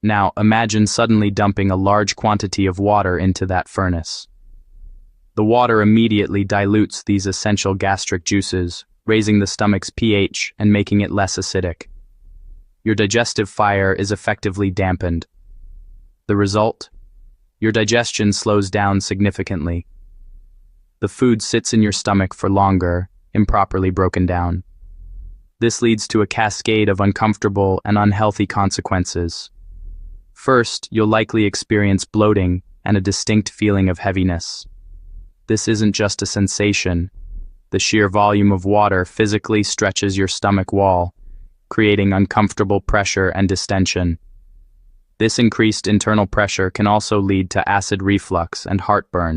Now, imagine suddenly dumping a large quantity of water into that furnace. The water immediately dilutes these essential gastric juices, raising the stomach's pH and making it less acidic. Your digestive fire is effectively dampened. The result? Your digestion slows down significantly. The food sits in your stomach for longer, improperly broken down. This leads to a cascade of uncomfortable and unhealthy consequences. First, you'll likely experience bloating and a distinct feeling of heaviness. This isn't just a sensation. The sheer volume of water physically stretches your stomach wall, creating uncomfortable pressure and distension. This increased internal pressure can also lead to acid reflux and heartburn.